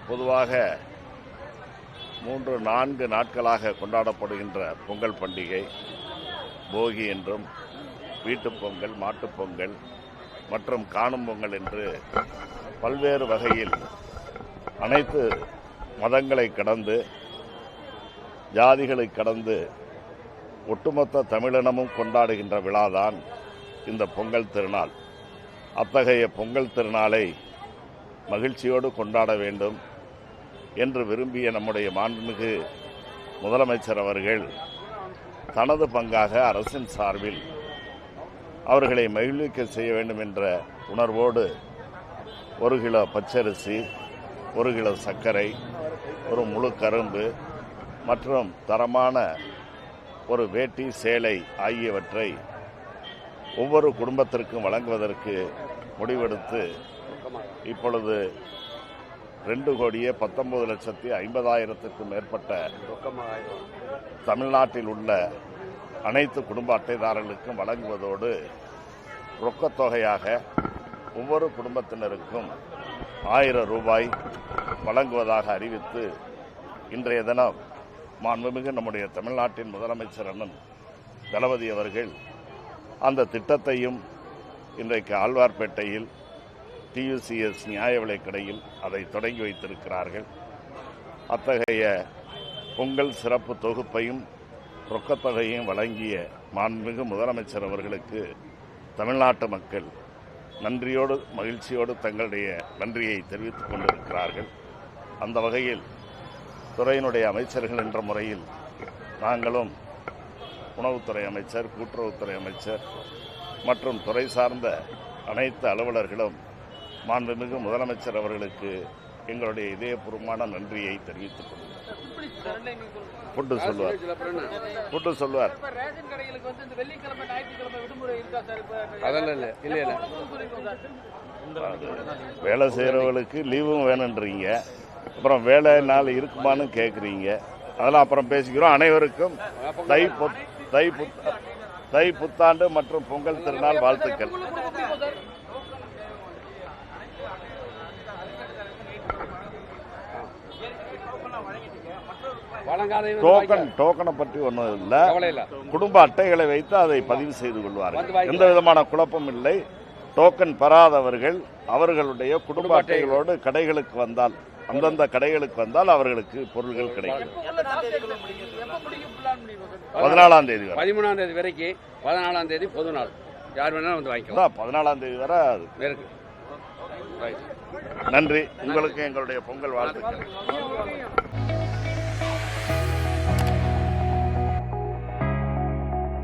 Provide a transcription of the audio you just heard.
பொதுவாக 3-4 நாட்களாக கொண்டாடப்படுகின்ற பொங்கல் பண்டிகை போகி என்றும் வீட்டுப் பொங்கல், மாட்டுப் பொங்கல் மற்றும் காணும் பொங்கல் என்று பல்வேறு வகையில் அனைத்து மதங்களை கடந்து, ஜாதிகளை கடந்து ஒட்டுமொத்த தமிழினமும் கொண்டாடுகின்ற விழாதான் இந்த பொங்கல் திருநாள். அத்தகைய பொங்கல் திருநாளை மகிழ்ச்சியோடு கொண்டாட வேண்டும் என்று விரும்பிய நம்முடைய மாண்புமிகு முதலமைச்சர் அவர்கள் தனது பங்காக அரசின் சார்பில் அவர்களை மகிழ்விக்க செய்ய வேண்டும் என்ற உணர்வோடு 1 கிலோ பச்சரிசி, 1 கிலோ சர்க்கரை, ஒரு முழு கரும்பு மற்றும் தரமான ஒரு வேட்டி, சேலை ஆகியவற்றை ஒவ்வொரு குடும்பத்திற்கும் வழங்குவதற்கு முடிவெடுத்து இப்பொழுது 2,19,50,000க்கும் மேற்பட்ட தமிழ்நாட்டில் உள்ள அனைத்து குடும்ப அட்டைதாரர்களுக்கும் வழங்குவதோடு ரொக்கத் தொகையாக ஒவ்வொரு குடும்பத்தினருக்கும் 1000 ரூபாய் வழங்குவதாக அறிவித்து இன்றைய தினம் மாண்புமிகு நம்முடைய தமிழ்நாட்டின் முதலமைச்சர் அண்ணன் தளபதி அவர்கள் அந்த திட்டத்தையும் இன்றைக்கு ஆழ்வார்பேட்டையில் TUCS நியாய விலைக் கடையில் அதை தொடங்கி வைத்திருக்கிறார்கள். அத்தகைய பொங்கல் சிறப்பு தொகுப்பையும் ரொக்கத் தொகையையும் வழங்கிய மாண்புமிகு முதலமைச்சர் அவர்களுக்கு தமிழ்நாட்டு மக்கள் நன்றியோடு மகிழ்ச்சியோடு தங்களுடைய நன்றியை தெரிவித்துக் கொண்டிருக்கிறார்கள். அந்த வகையில் துறையினுடைய அமைச்சர்கள் என்ற முறையில் நாங்களும் உணவுத்துறை அமைச்சர், கூட்டுறவுத்துறை அமைச்சர் மற்றும் துறை சார்ந்த அனைத்து அலுவலர்களும் மாண்புமிகு முதலமைச்சர் அவர்களுக்கு எங்களுடைய இதயபூர்வமான நன்றியை தெரிவித்துக் கொள்வார். வேலை செய்யறவர்களுக்கு லீவும் வேணுன்றீங்க, அப்புறம் வேலை நாள் இருக்குமான்னு கேட்குறீங்க. அதெல்லாம் அப்புறம் பேசிக்கிறோம். அனைவருக்கும் தை புத்தாண்டு மற்றும் பொங்கல் திருநாள் வாழ்த்துக்கள். டோக்கனை பற்றி ஒன்றும் இல்லை. குடும்ப அட்டைகளை வைத்து அதை பதிவு செய்து கொள்வார்கள். எந்த விதமான குழப்பம் இல்லை. டோக்கன் பெறாதவர்கள் அவர்களுடைய குடும்ப அட்டைகளோடு கடைகளுக்கு வந்தால், அந்தந்த கடைகளுக்கு வந்தால் அவர்களுக்கு பொருள்கள் கிடைக்கும். 14ஆம் தேதி வரை, 13ஆம் தேதி வரைக்கும், 14ஆம் தேதி பொது நாள், யார் வேணாலும் வந்து வாங்கிக்கலாம். 14ஆம் தேதி வரை இருக்கு. நன்றி. உங்களுக்கு எங்களுடைய பொங்கல் வாழ்த்துக்கள்.